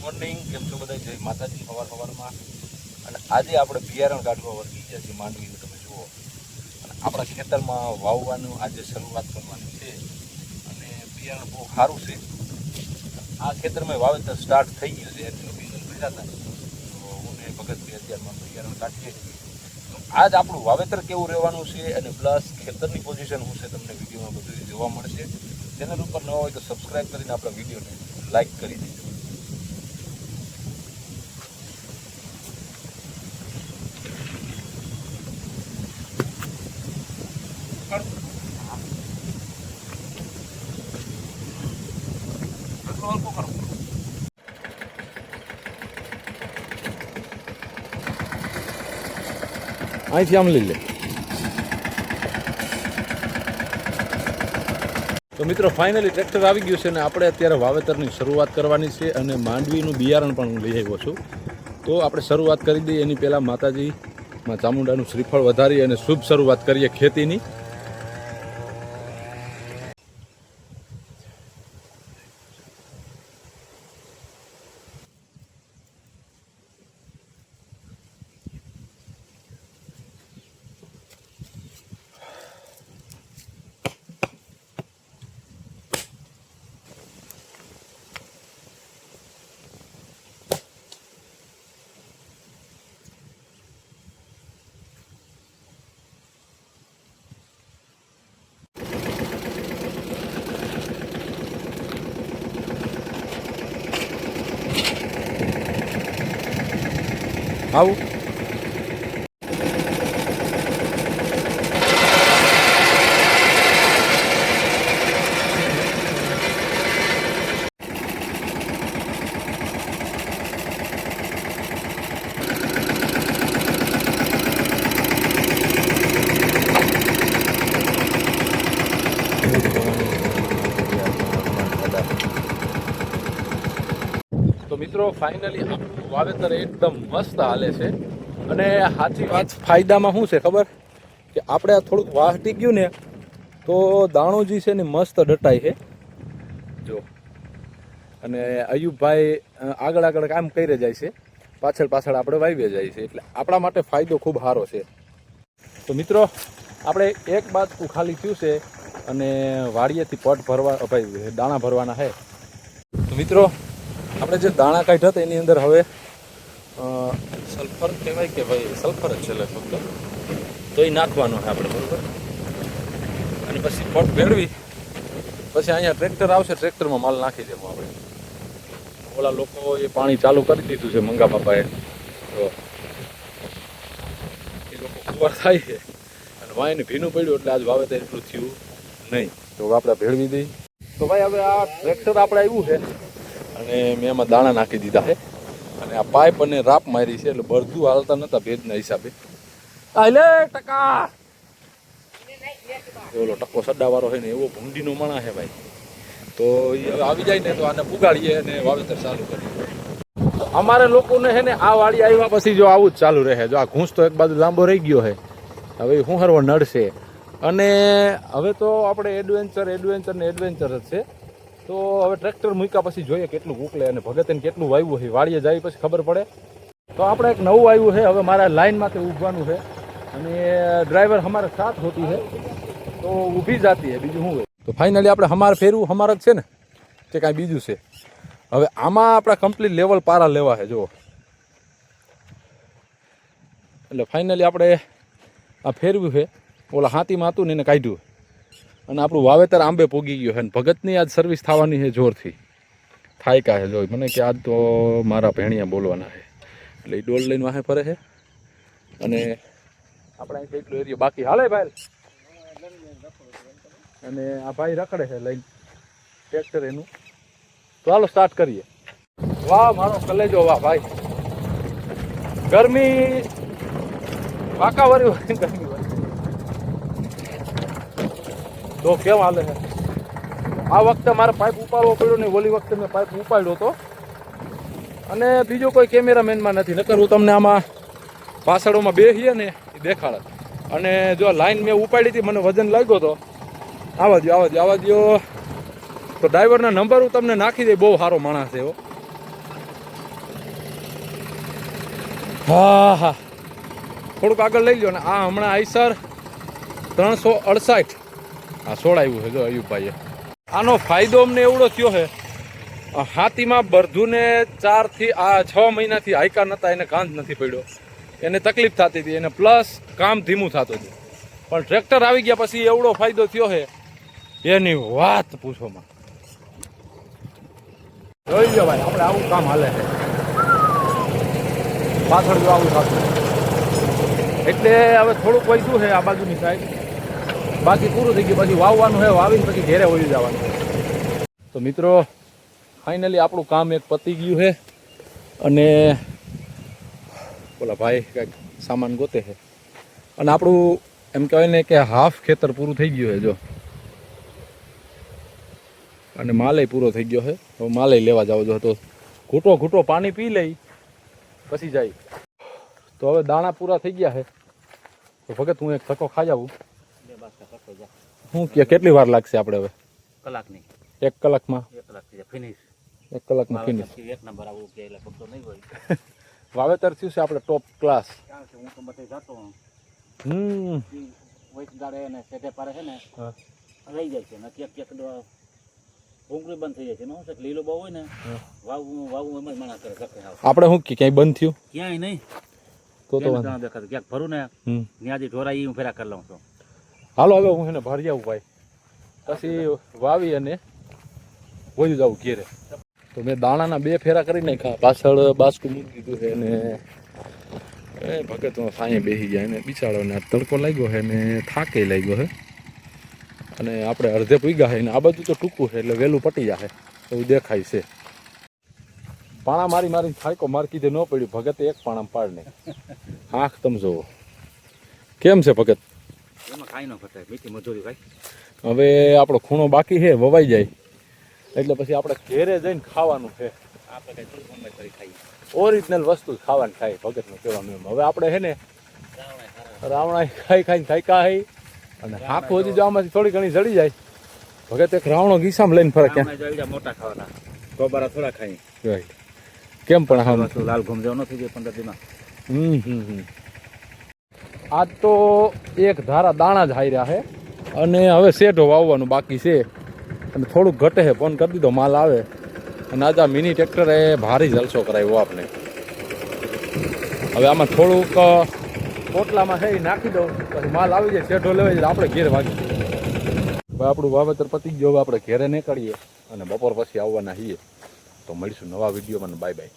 Morning, કેમ છો બધા? જય માતાજી સવારમાં. અને આજે આપણે બિયારણ કાઢવા વર્ગી ગયા છીએ માંડવીનું, તમે જુઓ. અને આપણા ખેતરમાં વાવવાનું આજે શરૂઆત કરવાની છે અને બિયારણ બહુ સારું છે. આ ખેતરમાં વાવેતર સ્ટાર્ટ થઈ ગયું છે, એનું બિયારણ ભર્યા હતા. તો હું ને ભગતભાઈ અત્યારમાં બિયારણ કાઢીએ છીએ. તો આજ આપણું વાવેતર કેવું રહેવાનું છે અને પ્લસ ખેતરની પોઝિશન શું છે તમને વિડીયોમાં બધું જોવા મળશે. ચેનલ ઉપર ન હોય તો સબસ્ક્રાઈબ કરીને આપણા વિડીયોને લાઈક કરી દેજો. અહીંથી આમ લઈ લે. તો મિત્રો ફાઇનલી ટ્રેક્ટર આવી ગયું છે અને આપણે અત્યારે વાવેતરની શરૂઆત કરવાની છે અને માંડવીનું બિયારણ પણ હું લઈ આવ્યો છું. તો આપણે શરૂઆત કરી દઈએ એની પહેલાં માતાજીમાં ચામુંડાનું શ્રીફળ વધારી અને શુભ શરૂઆત કરીએ ખેતીની. આવું તો મિત્રો ફાઇનલી આપણું વાવેતર એકદમ મસ્ત હાલે છે. અને સાચી વાત ફાયદામાં શું છે ખબર? કે આપણે થોડુંક વાહટી ગયું ને તો દાણું જે છે ને મસ્ત ડટાય છે જો. અને અયુબભાઈ આગળ આગળ કામ કરી જાય છે, પાછળ પાછળ આપણે વાવીએ જાય છે, એટલે આપણા માટે ફાયદો ખૂબ સારો છે. તો મિત્રો આપણે એક બાજુ ખાલી થયું છે અને વાડીએથી પટ ભરવા ભાઈ દાણા ભરવાના છે. તો મિત્રો આપણે જે દાણા કાઢ્યા હતા એની અંદર હવે સલ્ફર કહેવાય કે ભાઈ સલ્ફર જ છે લગભગ, તો એ નાખવાનો છે આપણે, બરાબર. અને પછી પટ ભેળવી પછી અહીંયા ટ્રેક્ટર આવશે, ટ્રેક્ટરમાં માલ નાખી દેવો આપણે. ઓલા લોકો એ પાણી ચાલુ કરી દીધું છે મંગા બાપાએ, તો એ લોકો ખબર થાય છે. અને વાયને ભીનું પડ્યું એટલે આજ વાવેતર એટલું થયું નહીં, તો આપણે ભેળવી દઈએ. તો ભાઈ હવે આ ટ્રેક્ટર આપણે આવ્યું છે અને મેં એમાં દાણા નાખી દીધા છે અને આ પાઇપ અને રાપ મારી છે, એટલે બધું હાલતા નતા ભેજના હિસાબે. આલે ટકા ઓલો ટકો સડાવાળો છે ને એવો ભૂંડીનો માણા છે ભાઈ. તો એ હવે આવી જાય ને તો આને પુગાડીએ અને વાવેતર ચાલુ કરીએ. અમારે લોકોને છે ને આ વાડી આવ્યા પછી જો આવું જ ચાલુ રહે. જો આ ઘૂંસ તો એક બાજુ લાંબો રહી ગયો છે, હવે શું હરવો નડશે. અને હવે તો આપણે એડવેન્ચર જ છે. તો હવે ટ્રેક્ટર મૂક્યા પછી જોઈએ કેટલું ઉકલે અને ભગતને કેટલું વાવ્યું છે. વાડીએ જાય પછી ખબર પડે. તો આપણે એક નવું આવ્યું છે, હવે મારા લાઈનમાંથી ઊભવાનું છે અને ડ્રાઈવર અમારે સાથ હોતી છે તો ઊભી જતી છે, બીજું શું હોય. તો ફાઇનલી આપણે હમાર ફેરવું હમાર જ છે ને કે કાંઈ બીજું છે. હવે આમાં આપણે કમ્પ્લીટ લેવલ પારા લેવા છે જુઓ. એટલે ફાઇનલી આપણે આ ફેરવ્યું છે, ઓલા હાથીમાં હતું ને એને કાઢ્યું અને આપણું વાવેતર આંબે પોગી ગયું છે. અને ભગતની આજ સર્વિસ થવાની છે જોરથી, થાય કા છે જો. મને કે આજ તો મારા ભેણિયા બોલવાના છે, એટલે એ ડોલ લઈને વાહે ફરે છે. અને આપણે અહીં એટલો એરિયો બાકી હાલે ભાઈ. અને આ ભાઈ રખડે છે લઈને ટ્રેક્ટર એનું. તો હાલો સ્ટાર્ટ કરીએ. વાહ મારો કલેજો, વાહ ભાઈ. ગરમી વાકાવારી હોય, ગરમી હોય તો કેમ હાલે છે. આ વખતે મારે પાઇપ ઉપાડવો પડ્યો ને, ઓલી વખતે મેં પાઇપ ઉપાડ્યો હતો. અને બીજો કોઈ કેમેરામેનમાં નથી, નકર હું તમને આમાં પાછળોમાં બેસીએ ને એ દેખાડત. અને જો લાઈન મેં ઉપાડી હતી, મને વજન લાગ્યો હતો. આવા દો તો ડ્રાઈવરના નંબર હું તમને નાખી દઈ, બહુ સારો માણસ છે એવો. હા હા થોડુંક આગળ લઈ લો ને આ હમણાં આઈસર 368 આ સોળાવ્યું છે જો અયુબભાઈએ. આનો ફાયદો અમને એવડો થયો છે, હાથીમાં બરધુને 4 થી 6 મહિનાથી હાયકા નતા, એને કાંધ નથી પડ્યો, એને તકલીફ થતી હતી, એને પ્લસ કામ ધીમું થતું હતું. પણ ટ્રેક્ટર આવી ગયા પછી એવડો ફાયદો થયો છે એની વાત પૂછોમાં. જોઈ લો ભાઈ આપણે આવું કામ હાલે છે પાછળ જો આવું થતું. એટલે હવે થોડુંક વધ્યું છે આ બાજુની સાઈડ, બાકી પૂરું થઈ ગયું. પછી વાવવાનું છે, વાવીને પછી ઘેરે વળી જવાનું. તો મિત્રો ફાઇનલી આપણું કામ એક પતી ગયું છે અને બોલા ભાઈ કંઈક સામાન ગોતે છે અને આપણું એમ કહેવાય ને કે હાફ ખેતર પૂરું થઈ ગયું છે જો, અને માલય પૂરો થઈ ગયો છે. હવે માલય લેવા જાવ જો, તો ઘૂંટો ઘૂંટો પાણી પી લઈ પછી જાય. તો હવે દાણા પૂરા થઈ ગયા છે, તો ભગત હું એક ધક્કો ખાઈ આવું. શું કે કેટલી વાર લાગશે આપણે હવે? કલાકની. 1 કલાકમાં? 1 કલાક ફિનિશ. 1 કલાકમાં ફિનિશ. 1 નંબર આવું કે એટલે પગતો નહીં હોય. વાવેતર થયું છે આપણે ટોપ ક્લાસ. કારણ કે હું તો બધે જતો વૈસ ગાડે ને સેટે પારે છે ને લઈ જાય છે ને ક્યાંક ભૂંગળી બંધ થઈ જાય છે ને શું છે લીલો બહુ હોય ને વાવું એમ જ મના કરે શકે. આપણે શું ક્યાંય બંધ થયું? ક્યાંય નહીં. તો દેખાતું ક્યાંક ભરું ને ત્યાંથી ઢોરાઈ હું ફેરા કરી લઉં છું. હાલો હવે હું એને ભરી આવું ભાઈ, પછી વાવી અને વયું જાઉં ઘેરે. તો મેં દાણાના 2 ફેરા કરી નાખ્યા, પાછળ બાસકું મૂકી દીધું છે અને ભગત સાંયે બેસી ગયા એને બિચારોને તડકો લાગ્યો છે ને થાકે લાગ્યો છે અને આપણે અડધે પૂગ્યા છે ને આ બાજુ તો ટૂંકું છે એટલે વહેલું પટી જશે એવું દેખાય છે. પાણા મારી મારીને થાકો માર કીધે ન પડ્યું, ભગતે એક પાણા પાડને આંખ તમે જોવો કેમ છે ભગત. એમાં કાંઈ ન ઘટે, મીઠી મજૂરી ભાઈ. હવે આપણો ખૂણો બાકી છે, વવાઈ જાય એટલે પછી આપણે ઘેરે જઈને ખાવાનું છે. આપણે કઈ થોડું ગમે કરી ખાઈએ, ઓરિજિનલ વસ્તુ ખાવાની ખાઈ ભગતનું કહેવાનું એમ. હવે આપણે છે ને રાવણા ખાઈને થાક્યા હઈ અને હાંકું હજી જો આમાંથી થોડી ઘણી જડી જાય. ભગત એક રાવણો ગીસામાં લઈને ફરે ક્યાં મોટા ખાવાના ગોબારા થોડા ખાઈ. રાઈટ. કેમ પણ હા લાલ ઘૂમ જેવો ન થઈ જાય 15 દીમાં. આજ તો એક ધારા દાણા જ હાઈ રહ્યા છે અને હવે શેઢો વાવવાનું બાકી છે અને થોડુંક ઘટે છે. ફોન કરી દીધો માલ આવે અને આજે આ મિની ટ્રેક્ટરે ભારી જલસો કરાવ્યો આપણે. હવે આમાં થોડુંક પોટલામાં છે નાખી દઉં પછી માલ આવી જાય, શેઢો લેવાય જાય આપણે ઘેર વાગી. હવે આપણું વાવેતર પતી ગયું, હવે આપણે ઘેરે નીકળીએ અને બપોર પછી આવવાના છીએ. તો મળીશું નવા વિડીયોમાં. Bye bye.